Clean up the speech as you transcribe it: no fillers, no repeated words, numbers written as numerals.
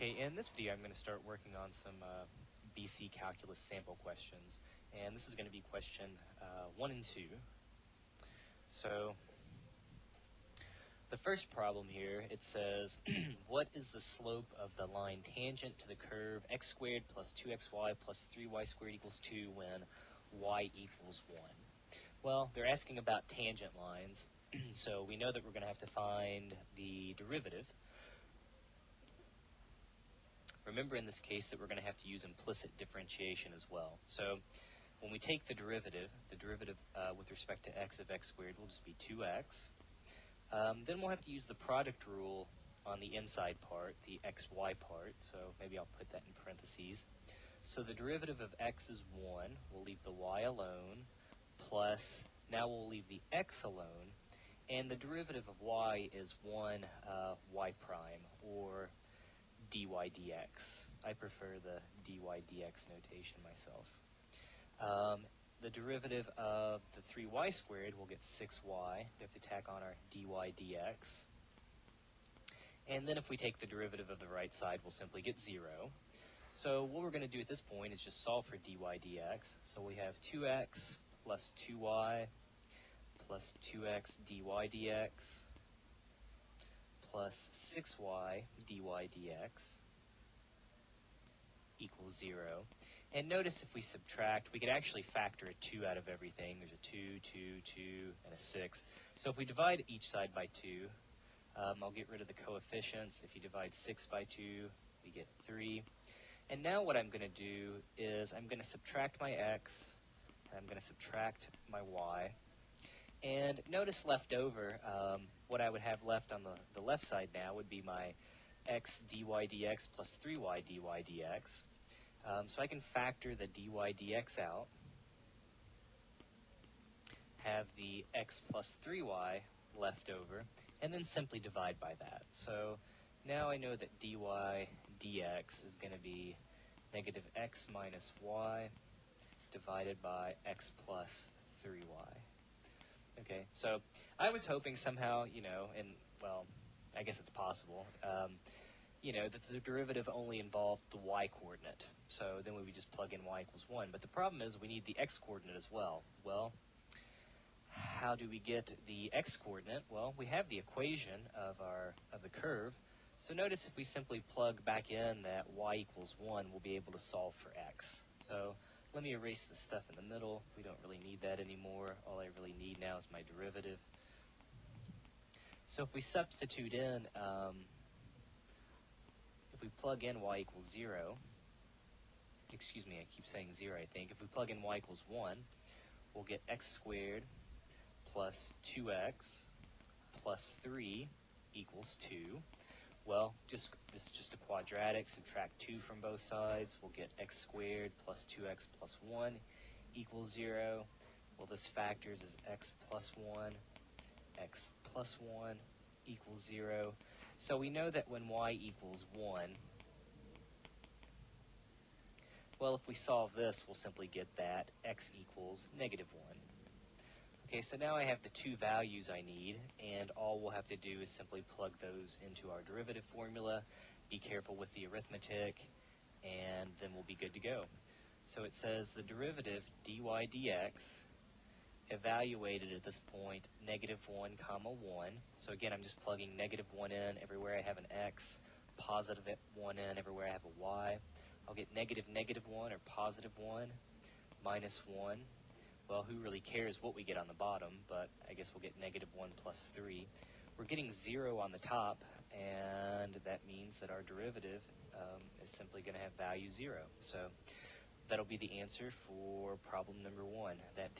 Okay, in this video I'm going to start working on some BC calculus sample questions, and this is going to be question 1 and 2. So the first problem here, it says, what is the slope of the line tangent to the curve x squared plus 2xy plus 3y squared equals 2 when y equals 1? Well, they're asking about tangent lines, so we know that we're going to have to find the derivative. Remember in this case that we're going to have to use implicit differentiation as well. So when we take the derivative with respect to x of x squared will just be 2x. Then we'll have to use the product rule on the inside part, the xy part, so maybe I'll put that in parentheses. So the derivative of x is 1, we'll leave the y alone, plus, now we'll leave the x alone, and the derivative of y is 1 y prime, or dy dx. I prefer the dy dx notation myself. The derivative of the 3y squared, we'll get 6y. We have to tack on our dy dx. And then if we take the derivative of the right side, we'll simply get 0. So what we're going to do at this point is just solve for dy dx. So we have 2x plus 2y plus 2x dy dx plus 6y dy dx equals 0. And notice if we subtract, we could actually factor a 2 out of everything. There's a 2, 2, 2, and a 6. So if we divide each side by 2, I'll get rid of the coefficients. If you divide 6 by 2, we get 3. And now what I'm going to do is I'm going to subtract my x, and I'm going to subtract my y. And notice left over, what I would have left on the left side now would be my x dy dx plus 3y dy dx. So I can factor the dy dx out, have the x plus 3y left over, and then simply divide by that. So now I know that dy dx is going to be negative x minus y divided by x plus 3y. Okay, so I was hoping somehow, and well, I guess it's possible, that the derivative only involved the y-coordinate. So then we would just plug in y equals 1. But the problem is we need the x-coordinate as well. Well, how do we get the x-coordinate? Well, we have the equation of the curve. So notice if we simply plug back in that y equals 1, we'll be able to solve for x. So let me erase the stuff in the middle. We don't really need that anymore. All I really need now is my derivative. So if we substitute in, if we plug in y equals 0, excuse me, I keep saying 0, I think. If we plug in y equals 1, we'll get x squared plus 2x plus 3 equals 2. Well, this is just a quadratic. Subtract 2 from both sides. We'll get x squared plus 2x plus 1 equals 0. Well, this factors as x plus 1, x plus 1 equals 0. So we know that when y equals 1, well, if we solve this, we'll simply get that x equals negative 1. Okay, so now I have the two values I need, and all we'll have to do is simply plug those into our derivative formula. Be careful with the arithmetic, and then we'll be good to go. So it says the derivative dy dx evaluated at this point negative 1 comma 1. So again, I'm just plugging negative 1 in everywhere I have an x, positive 1 in everywhere I have a y. I'll get negative 1 or positive 1 minus 1. Well, who really cares what we get on the bottom, but I guess we'll get negative 1 plus 3. We're getting 0 on the top, and that means that our derivative is simply going to have value 0. So that'll be the answer for problem number 1. That